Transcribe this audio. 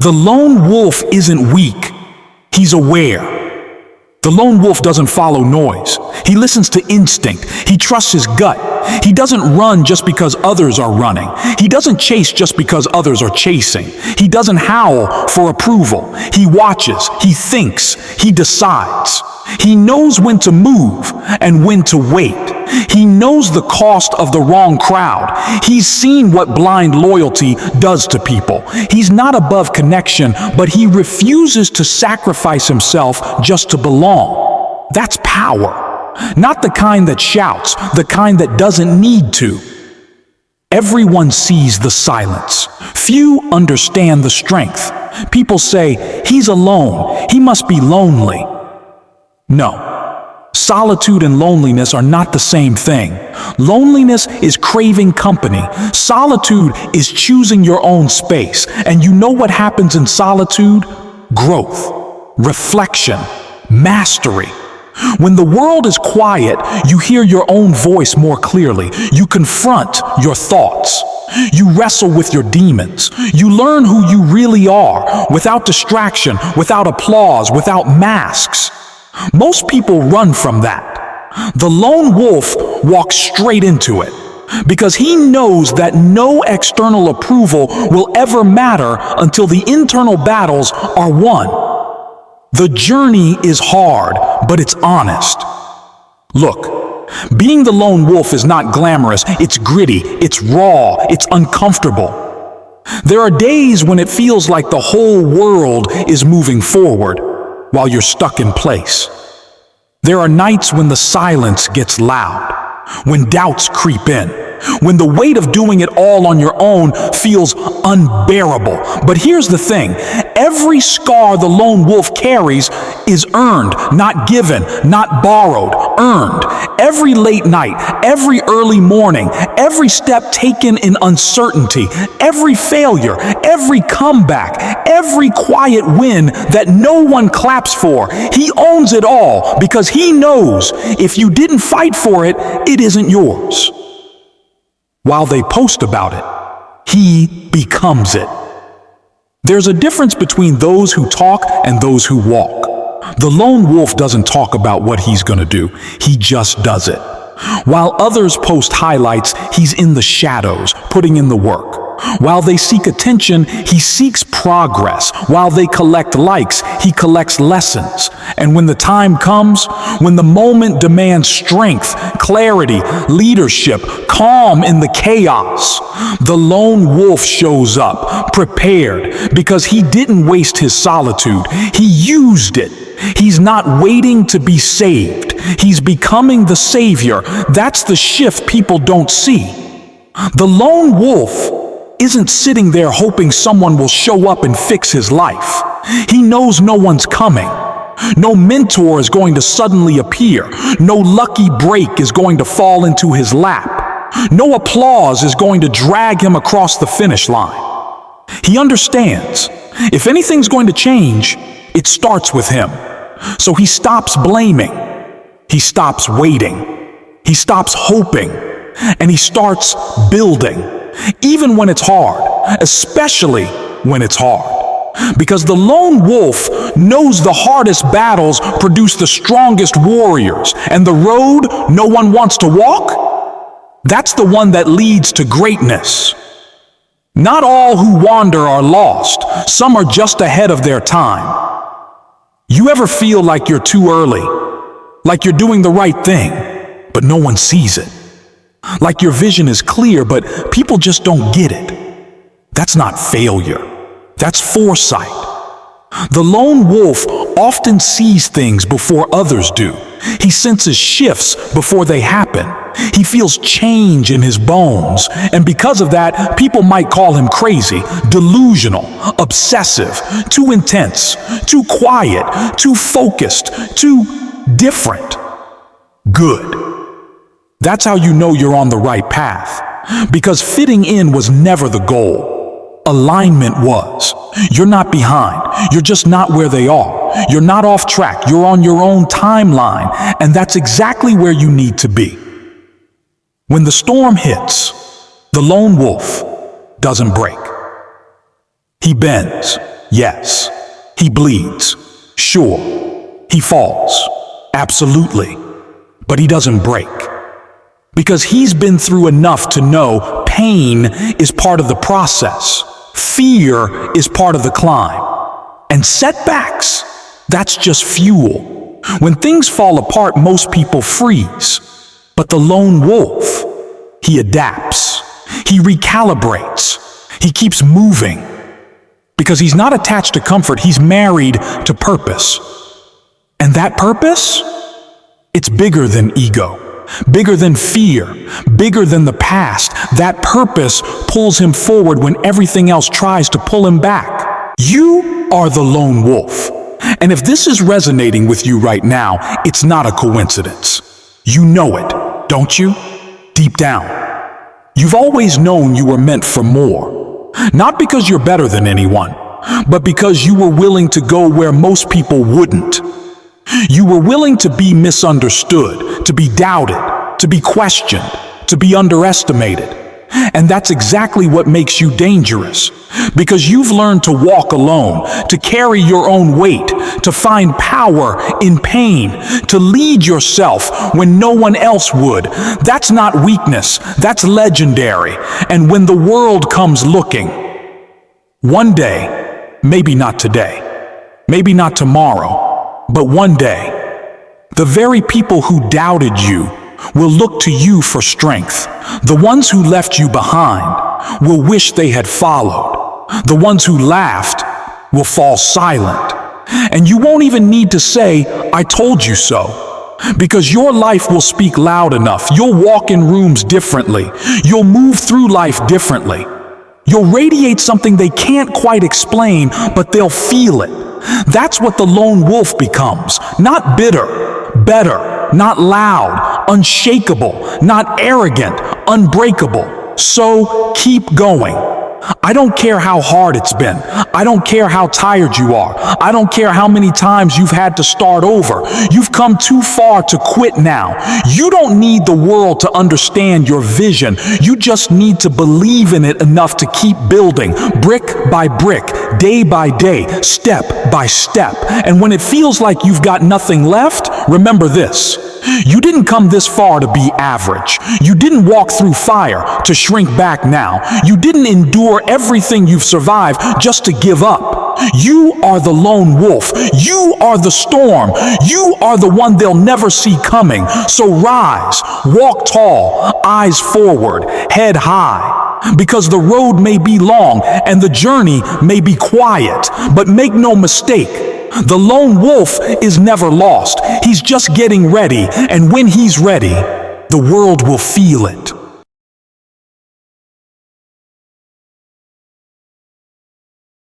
The lone wolf isn't weak. He's aware. The lone wolf doesn't follow noise. He listens to instinct. He trusts his gut. He doesn't run just because others are running. He doesn't chase just because others are chasing. He doesn't howl for approval. He watches. He thinks. He decides. He knows when to move and when to wait. He knows the cost of the wrong crowd. He's seen what blind loyalty does to people. He's not above connection, but he refuses to sacrifice himself just to belong. That's power. Not the kind that shouts, the kind that doesn't need to. Everyone sees the silence. Few understand the strength. People say, he's alone. He must be lonely. No. Solitude and loneliness are not the same thing. Loneliness is craving company. Solitude is choosing your own space. And you know what happens in solitude? Growth, reflection, mastery. When the world is quiet, you hear your own voice more clearly. You confront your thoughts. You wrestle with your demons. You learn who you really are, without distraction, without applause, without masks. Most people run from that. The lone wolf walks straight into it because he knows that no external approval will ever matter until the internal battles are won. The journey is hard, but it's honest. Look, being the lone wolf is not glamorous. It's gritty, it's raw, it's uncomfortable. There are days when it feels like the whole world is moving forward while you're stuck in place. There are nights when the silence gets loud, when doubts creep in, when the weight of doing it all on your own feels unbearable. But here's the thing, every scar the lone wolf carries is earned, not given, not borrowed, earned. Every late night, every early morning, every step taken in uncertainty, every failure, every comeback, every quiet win that no one claps for, he owns it all because he knows if you didn't fight for it, it isn't yours. While they post about it, he becomes it. There's a difference between those who talk and those who walk. The lone wolf doesn't talk about what he's gonna do, he just does it. While others post highlights, he's in the shadows, putting in the work. While they seek attention, he seeks progress. While they collect likes, he collects lessons. And when the time comes, when the moment demands strength, clarity, leadership, calm in the chaos, the lone wolf shows up, prepared, because he didn't waste his solitude. He used it. He's not waiting to be saved. He's becoming the savior. That's the shift people don't see. The lone wolf isn't sitting there hoping someone will show up and fix his life. He knows no one's coming. No mentor is going to suddenly appear. No lucky break is going to fall into his lap. No applause is going to drag him across the finish line. He understands. If anything's going to change, it starts with him. So he stops blaming. He stops waiting. He stops hoping. And he starts building. Even when it's hard, especially when it's hard. Because the lone wolf knows the hardest battles produce the strongest warriors, and the road no one wants to walk, that's the one that leads to greatness. Not all who wander are lost. Some are just ahead of their time. You ever feel like you're too early? Like you're doing the right thing, but no one sees it? Like your vision is clear, but people just don't get it. That's not failure. That's foresight. The lone wolf often sees things before others do. He senses shifts before they happen. He feels change in his bones. And because of that, people might call him crazy, delusional, obsessive, too intense, too quiet, too focused, too different. Good. That's how you know you're on the right path. Because fitting in was never the goal. Alignment was. You're not behind. You're just not where they are. You're not off track. You're on your own timeline. And that's exactly where you need to be. When the storm hits, the lone wolf doesn't break. He bends. Yes. He bleeds. Sure. He falls. Absolutely. But he doesn't break. Because he's been through enough to know pain is part of the process. Fear is part of the climb. And setbacks, that's just fuel. When things fall apart, most people freeze. But the lone wolf, he adapts. He recalibrates. He keeps moving. Because he's not attached to comfort, he's married to purpose. And that purpose? It's bigger than ego, bigger than fear, bigger than the past. That purpose pulls him forward when everything else tries to pull him back. You are the lone wolf. And if this is resonating with you right now, it's not a coincidence. You know it, don't you? Deep down. You've always known you were meant for more. Not because you're better than anyone, but because you were willing to go where most people wouldn't. You were willing to be misunderstood, to be doubted, to be questioned, to be underestimated. And that's exactly what makes you dangerous. Because you've learned to walk alone, to carry your own weight, to find power in pain, to lead yourself when no one else would. That's not weakness, that's legendary. And when the world comes looking, one day, maybe not today, maybe not tomorrow, but one day, the very people who doubted you will look to you for strength. The ones who left you behind will wish they had followed. The ones who laughed will fall silent. And you won't even need to say, "I told you so." Because your life will speak loud enough. You'll walk in rooms differently. You'll move through life differently. You'll radiate something they can't quite explain, but they'll feel it. That's what the lone wolf becomes. Not bitter, better, not loud, unshakable, not arrogant, unbreakable. So keep going. I don't care how hard it's been. I don't care how tired you are. I don't care how many times you've had to start over. You've come too far to quit now. You don't need the world to understand your vision. You just need to believe in it enough to keep building, brick by brick, day by day, step by step. And when it feels like you've got nothing left, remember this. You didn't come this far to be average. You didn't walk through fire to shrink back now. You didn't endure everything you've survived just to give up. You are the lone wolf. You are the storm. You are the one they'll never see coming. So rise, walk tall, eyes forward, head high. Because the road may be long and the journey may be quiet, but make no mistake, the lone wolf is never lost. He's just getting ready, and when he's ready, the world will feel it.